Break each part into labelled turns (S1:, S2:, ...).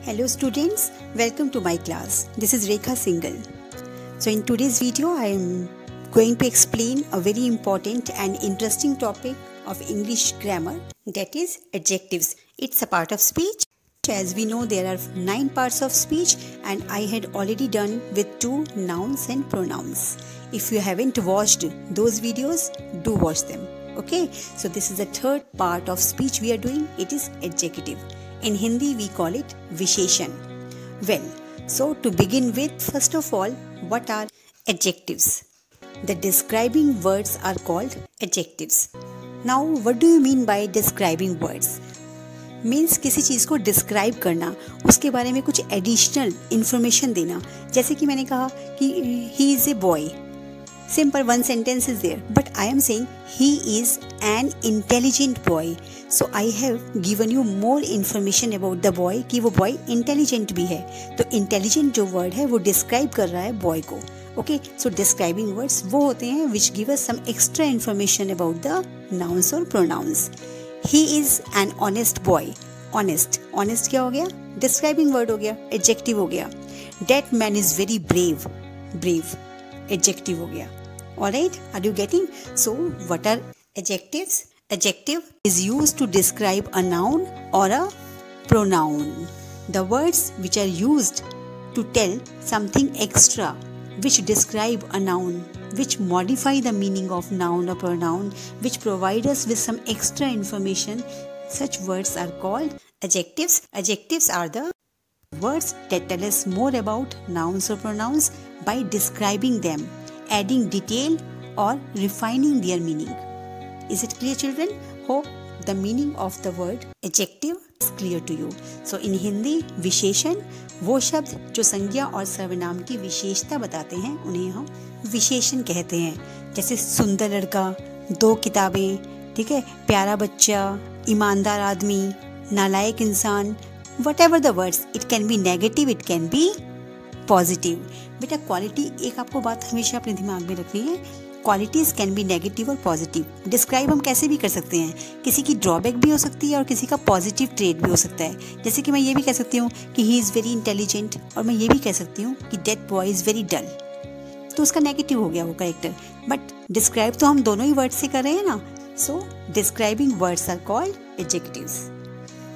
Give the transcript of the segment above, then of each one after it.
S1: Hello students, welcome to my class. This is Rekha Singhal. So in today's video I am going to explain a very important and interesting topic of English grammar, that is adjectives. It's a part of speech. As we know, there are 9 parts of speech and I had already done with 2 nouns and pronouns. If you haven't watched those videos, do watch them. Okay, so this is the third part of speech we are doing. It is adjective. In Hindi we call it Visheshan. Well, so to begin with, first of all, what are adjectives? The describing words are called adjectives. Now, what do you mean by describing words? Means किसी चीज़ को describe करना, उसके बारे में कुछ additional information देना. जैसे कि मैंने कहा कि ही is a boy. Simple, one sentence is there, but I am saying he is an intelligent boy. So I have given you more information about the boy कि वो boy intelligent भी है. तो intelligent जो word है वो describe कर रहा है boy को. Okay, so describing words वो होते हैं which give us some extra information about the nouns or pronouns. He is an honest boy. Honest क्या हो गया? Describing word हो गया, adjective हो गया. That man is very brave. Adjective हो गया. Alright, are you getting? So, what are adjectives? Adjective is used to describe a noun or a pronoun. The words which are used to tell something extra, which describe a noun, which modify the meaning of noun or pronoun, which provide us with some extra information, such words are called adjectives. Adjectives are the words that tell us more about nouns or pronouns by describing them, adding detail or refining their meaning. Is it clear, children? Hope the meaning of the word adjective is clear to you. So in Hindi, विशेषण वो शब्द जो संज्ञा और सर्वनाम की विशेषता बताते हैं उन्हें हम विशेषण कहते हैं. जैसे सुंदर लड़का, 2 किताबें, ठीक है, प्यारा बच्चा, ईमानदार आदमी, नालायक इंसान. Whatever the words, it can be negative, it can be positive. बेटा क्वालिटी, एक आपको बात हमेशा अपने दिमाग में रखनी है, क्वालिटीज कैन बी नेगेटिव और पॉजिटिव. डिस्क्राइब हम कैसे भी कर सकते हैं. किसी की ड्रॉबैक भी हो सकती है और किसी का पॉजिटिव ट्रेट भी हो सकता है. जैसे कि मैं ये भी कह सकती हूँ कि ही इज़ वेरी इंटेलिजेंट, और मैं ये भी कह सकती हूँ कि that boy is very dull. तो उसका नेगेटिव हो गया वो कैरेक्टर, बट डिस्क्राइब तो हम दोनों ही वर्ड से कर रहे हैं ना. So describing words are called adjectives.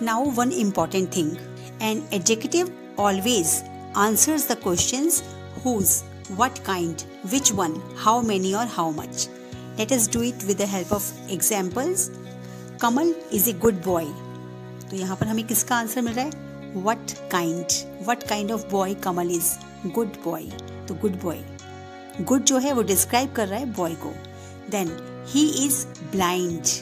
S1: Now one important thing, an adjective always answers the questions whose, what kind, which one, how many or how much. Let us do it with the help of examples. Kamal is a good boy. तो यहाँ पर हमें किसका answer मिल रहा है? What kind of boy Kamal is? Good boy. तो good boy. Good जो है वो describe कर रहा है boy को. Then he is blind.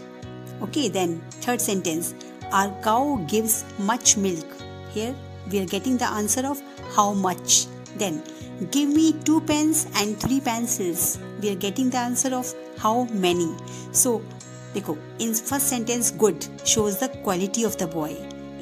S1: Okay, then third sentence. Our cow gives much milk. Here we are getting the answer of how much. Then give me 2 pens and 3 pencils. We are getting the answer of how many. So देखो, in first sentence good shows the quality of the boy.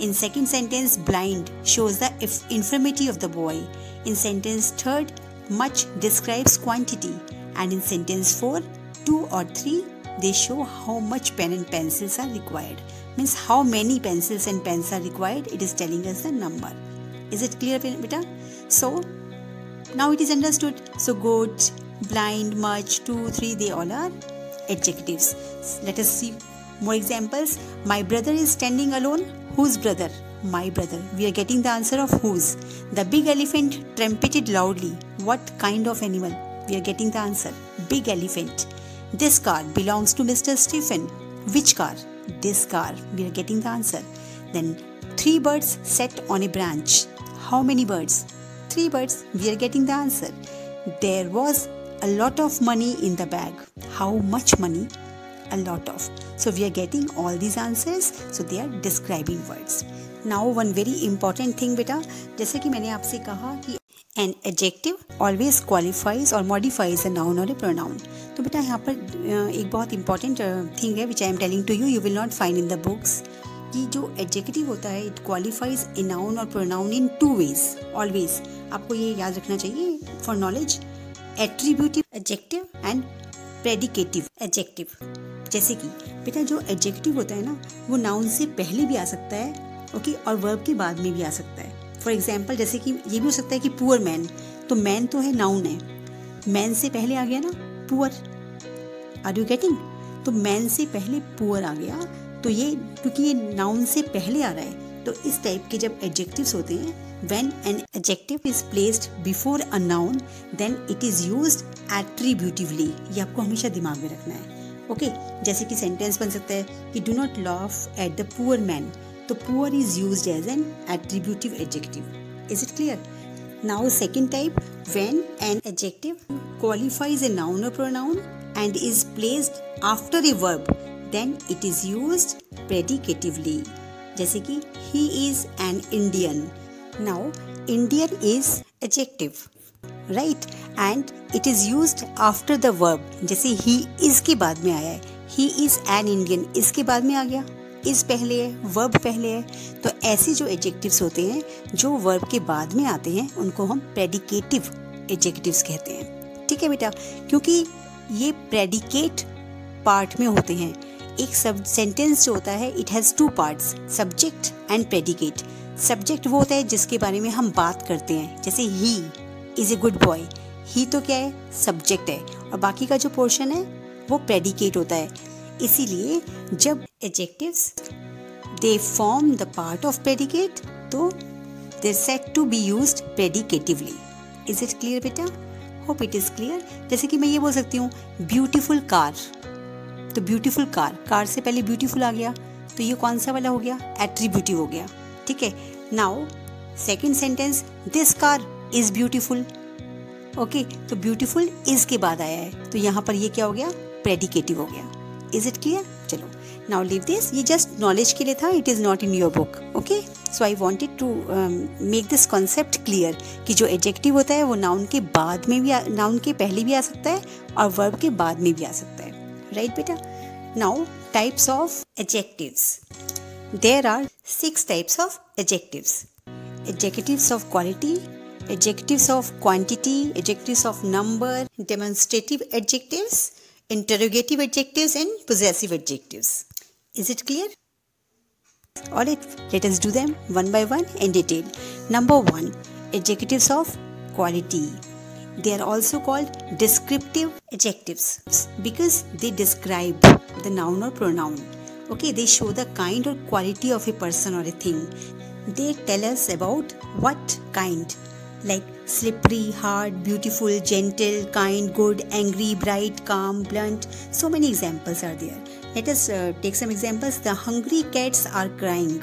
S1: In second sentence blind shows the infirmity of the boy. In sentence third much describes quantity. And in sentence 4 2 or 3 they show how much pen and pencils are required. Means how many pencils and pens are required, it is telling us the number. Is it clear, beta? So now it is understood. So good, blind, much, 2, 3, they all are adjectives. Let us see more examples. My brother is standing alone. Whose brother? My brother. We are getting the answer of whose. The big elephant trumpeted loudly. What kind of animal? We are getting the answer. Big elephant. This car belongs to Mr. Stephen. Which car? This car. We are getting the answer. Then 3 birds sat on a branch. How many birds? 3 birds. We are getting the answer. There was a lot of money in the bag. How much money? A lot of. So we are getting all these answers. So they are describing words. Now one very important thing beta, जैसे कि मैंने आपसे कहा कि an adjective always qualifies or modifies a noun or a pronoun. तो बेटा यहाँ पर एक बहुत important thing है which I am telling to you, you will not find in the books, कि जो adjective होता है it qualifies a noun or pronoun in 2 ways. Always आपको ये याद रखना चाहिए for knowledge. Attributive adjective and predicative adjective. जैसे कि बेटा जो adjective होता है ना वो noun से पहले भी आ सकता है, ओके, और वर्ब के बाद में भी आ सकता है. फॉर एग्जाम्पल जैसे कि ये भी हो सकता है कि पुअर मैन, तो मैन तो है नाउन है, मैन से पहले आ गया ना पुअर, आर यू गेटिंग? तो मैन से पहले पुअर आ गया, तो ये क्योंकि ये नाउन से पहले आ रहा है, तो इस टाइप के जब एडजेक्टिव्स होते हैं, when an adjective is placed before a noun then it is used attributively. ये आपको हमेशा दिमाग में रखना है। ओके जैसे कि सेंटेंस बन सकता है कि do not laugh at the poor man, तो poor is used as an attributive adjective. Is it clear? Now second type, when an adjective qualifies a noun और pronoun and is placed after a verb, then it is used predicatively. जैसे कि he is an Indian. Now Indian is adjective, right? And it is used after the verb. जैसे he is के बाद में आया है, he is an Indian, इसके बाद में आ गया, is पहले है, verb पहले है, तो ऐसे जो adjectives होते हैं जो verb के बाद में आते हैं उनको हम predicative adjectives कहते हैं। ठीक है बेटा, क्योंकि ये प्रेडिकेट पार्ट में होते हैं। एक सब सेंटेंस जो होता है it has two parts, subject and predicate. Subject वो होता है जिसके बारे में हम बात करते हैं, जैसे he is a good boy, he तो क्या है, सब्जेक्ट है, और बाकी का जो पोर्शन है वो प्रेडिकेट होता है। इसीलिए जब adjectives they form the part of predicate, तो they set to be used predicatively. Is it clear बेटा? Hope it is clear. जैसे कि मैं ये बोल सकती हूँ ब्यूटीफुल कार, तो ब्यूटीफुल कार, कार से पहले ब्यूटीफुल आ गया, तो ये कौन सा वाला हो गया, एट्रीब्यूटिव हो गया। ठीक है, now second sentence, this car is beautiful. Okay, तो ब्यूटीफुल इज के बाद आया है, तो यहाँ पर ये क्या हो गया, प्रेडिकेटिव हो गया। Is it clear? चलो नाउ लीव दिस, ये जस्ट नॉलेज के लिए था, it is not in your book. Okay, so I wanted to make this concept clear कि जो एडजेक्टिव होता है वो नाउन के बाद में भी, नाउन के पहले भी आ सकता है और वर्ब के बाद में भी आ सकता है। राइट बेटा? Now types of adjectives, there are 6 types of adjectives. Adjectives of quality, adjectives of quantity, adjectives of number, demonstrative adjectives, interrogative adjectives and possessive adjectives. Is it clear? Alright, let us do them one by one in detail. Number 1, adjectives of quality. They are also called descriptive adjectives because they describe the noun or pronoun. Okay, they show the kind or quality of a person or a thing. They tell us about what kind, like slippery, hard, beautiful, gentle, kind, good, angry, bright, calm, blunt. So many examples are there. Let us take some examples. The hungry cats are crying.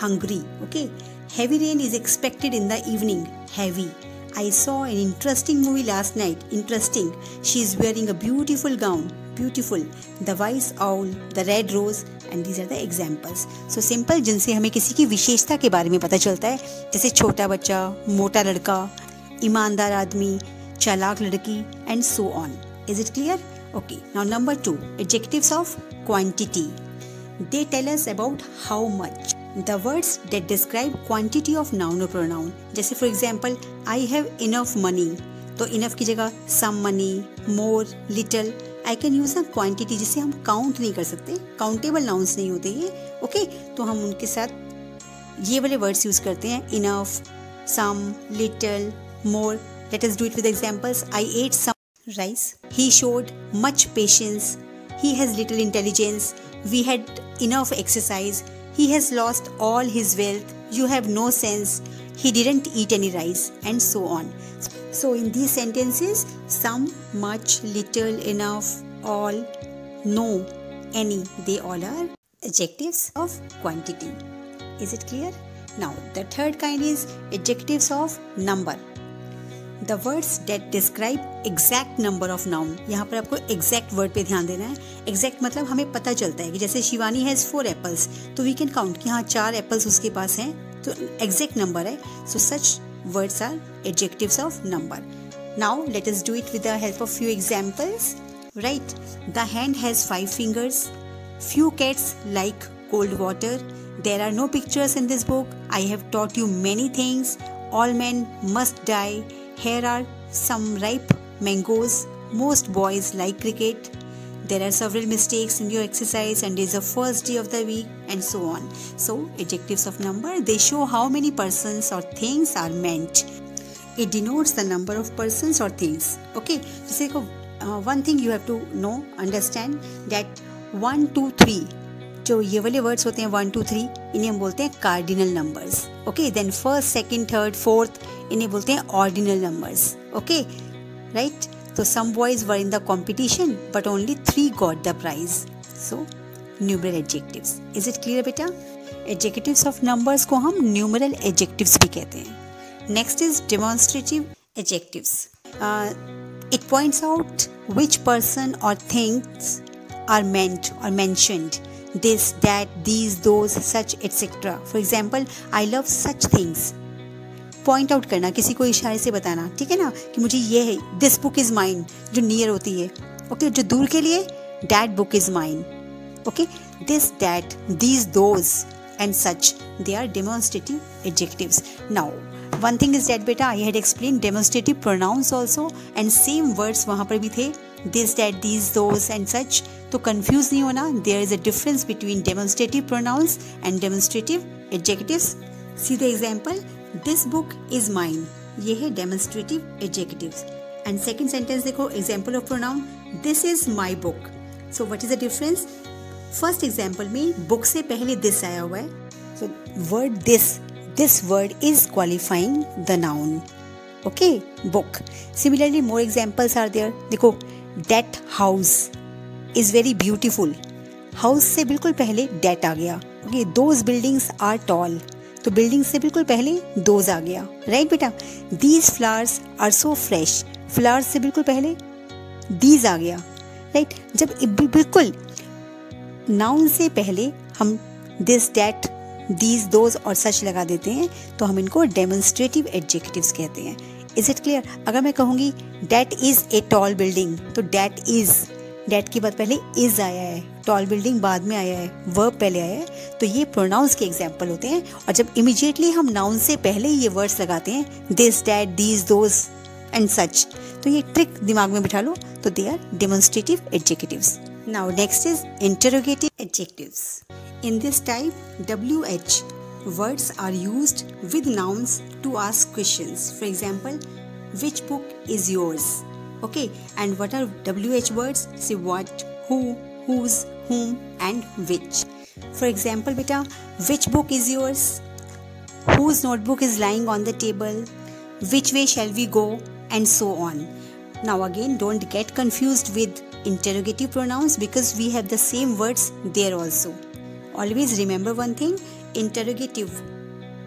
S1: Hungry. Okay. Heavy rain is expected in the evening. Heavy. I saw an interesting movie last night. Interesting. She is wearing a beautiful gown. Beautiful. The wise owl, the red rose, and these are the examples. So simple, जिनसे हमें किसी की विशेषता के बारे में पता चलता है, जैसे छोटा बच्चा, मोटा लड़का, ईमानदार आदमी, चालाक लड़की, and so on. Is it clear? Okay. Now number 2, adjectives of quantity. They tell us about how much. The words that describe quantity of noun or pronoun. जैसे for example, I have enough money. तो enough की जगह some money, more, little. I can use a quantity जिसे हम count नहीं कर सकते, countable nouns नहीं होते ये। ओके, तो हम उनके साथ ये वाले वर्ड्स यूज़ करते हैं, enough, some, little, more. Let us do it with examples. I ate some rice, he showed much patience, he has little intelligence, we had enough exercise, he has lost all his wealth, you have no sense, he didn't eat any rice, and so on. So in these sentences, some, much, little, enough, all, no, any, they all are adjectives of quantity. Is it clear? Now the third kind is adjectives of number. The words that describe exact number of noun. यहाँ पर आपको exact word पे ध्यान देना है। exact मतलब हमें पता चलता है कि जैसे शिवानी हैज़ 4 apples, तो we can count कि हाँ 4 apples उसके पास हैं, तो exact number है। So such words are adjectives of number. Now let us do it with the help of few examples. Right? The hand has 5 fingers. Few cats like cold water. There are no pictures in this book. I have taught you many things. All men must die. Here are some ripe mangoes. Most boys like cricket. there are several mistakes in your exercise and it's the first day of the week and so on. So adjectives of number, they show how many persons or things are meant. It denotes the number of persons or things. Okay, जैसे को one thing you have to know, understand that 1, 2, 3 जो ये वाले words होते हैं 1, 2, 3 इन्हें हम बोलते हैं cardinal numbers. Okay, then first, second, third, fourth इन्हें बोलते हैं ordinal numbers. Okay, right. So some boys were in the competition but only 3 got the prize. So numeral adjectives. Is it clear बेटा? Adjectives of numbers को हम numeral adjectives भी कहते हैं. Next is demonstrative adjectives. It points out which person or things are meant or mentioned. This, that, these, those, such, etc. For example, I love such things. Point out करना, किसी को इशारे से बताना, ठीक है ना, कि मुझे ये है. दिस बुक इज माइन जो नियर होती है. ओके, जो दूर के लिए that book is mine. Okay, this, that, these, those and such, they are demonstrative adjectives. Now one thing is that बेटा, I had explain demonstrative pronouns also and same words वहाँ पर भी थे, this, that, these, those and such. तो confuse नहीं होना, there is a difference between demonstrative pronouns and demonstrative adjectives. See the example, this book is mine, ये है demonstrative adjectives. And second sentence देखो, example of pronoun, this is my book. So what is the difference? First example में book से पहले this आया हुआ है. So word this word is qualifying the noun. Okay, book. Similarly more examples are there. देखो, that house is very beautiful. House से बिल्कुल पहले दैट आ गया. Okay, those buildings are tall, तो बिल्डिंग से बिल्कुल पहले दोज आ गया. राइट बेटा. These flowers are so fresh, flowers से बिल्कुल पहले दीज आ गया. राइट. जब बिल्कुल नाउन से पहले हम दिस, दैट, दीज, दोज और सच लगा देते हैं तो हम इनको डेमोन्स्ट्रेटिव एडजेक्टिव्स कहते हैं. Is it clear? अगर मैं कहूँगी that is a tall building, तो दैट के बाद पहले इज आया है, टॉल बिल्डिंग बाद में आया है, वर्ब पहले आया है, तो ये प्रोनाउंस के एग्जाम्पल होते हैं. और जब इमीडिएटली हम नाउन से पहले ये वर्ड्स लगाते हैं, this, that, these, those and such, तो ये ट्रिक दिमाग में बिठा लो, तो they are demonstrative adjectives. Now next is interrogative adjectives. In this type WH words are used with nouns to ask questions. For example, which book is yours? Okay, and what are WH words? Say what, who, whose, whom and which. For example, beta, which book is yours? Whose notebook is lying on the table? Which way shall we go? And so on. Now again, don't get confused with interrogative pronouns because we have the same words there also. Always remember one thing, interrogative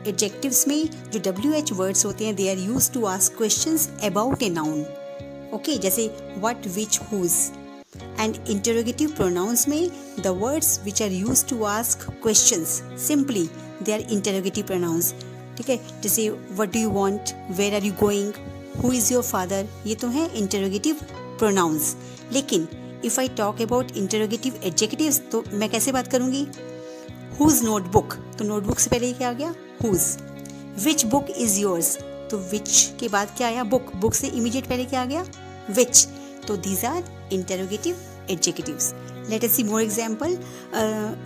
S1: adjectives में जो WH words होते हैं, they are used to ask questions about a noun. Okay, जैसे what, which, whose. And interrogative pronouns में the words which are used to ask questions, simply they are interrogative pronouns. ठीक है, जैसे what do you want, where are you going, who is your father, ये तो हैं interrogative pronouns. लेकिन if I talk about interrogative adjectives तो मैं कैसे बात करूँगी? Whose notebook, तो notebook से पहले क्या आ गया? Whose. Which book is yours, तो which के बाद क्या आया? book से immediate पहले क्या आ गया? Which. तो these are interrogative adjectives. Let us see more example.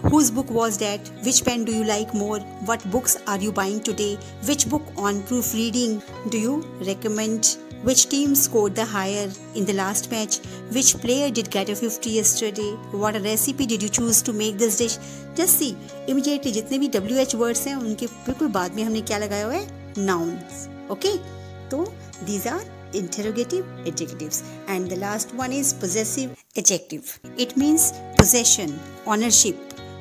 S1: Whose book was that? Which pen do you like more? What books are you buying today? Which book on proofreading do you recommend? Which team scored the higher in the last match? Which player did get a 50 yesterday? What recipe did you choose to make this dish? Just see, immediately जितने भी WH words हैं उनके बिल्कुल बाद में हमने क्या लगाया हुआ है? Nouns. Okay? तो these are interrogative adjectives. And the last one is possessive adjective. It means possession, ownership.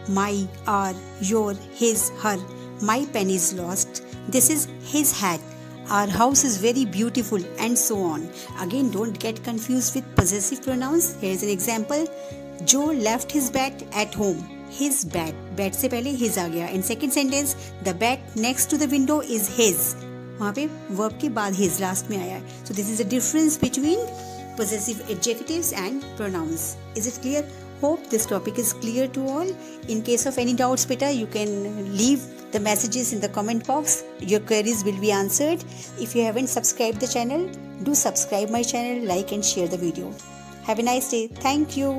S1: My, our, your, his, her. My pen is lost. This is his hat. Our house is very beautiful, and so on. Again, don't get confused with possessive pronouns. Here is an example. Joe left his bat at home. His bat. Bat से पहले his आ गया. In second sentence, the bat next to the window is his. वहाँ पे verb के बाद his last में आया है. So this is the difference between possessive adjectives and pronouns. Is it clear? Hope this topic is clear to all. In case of any doubts, beta, you can leave the messages in the comment box. Your queries will be answered. If you haven't subscribed the channel, do subscribe my channel, like and share the video. Have a nice day. Thank you.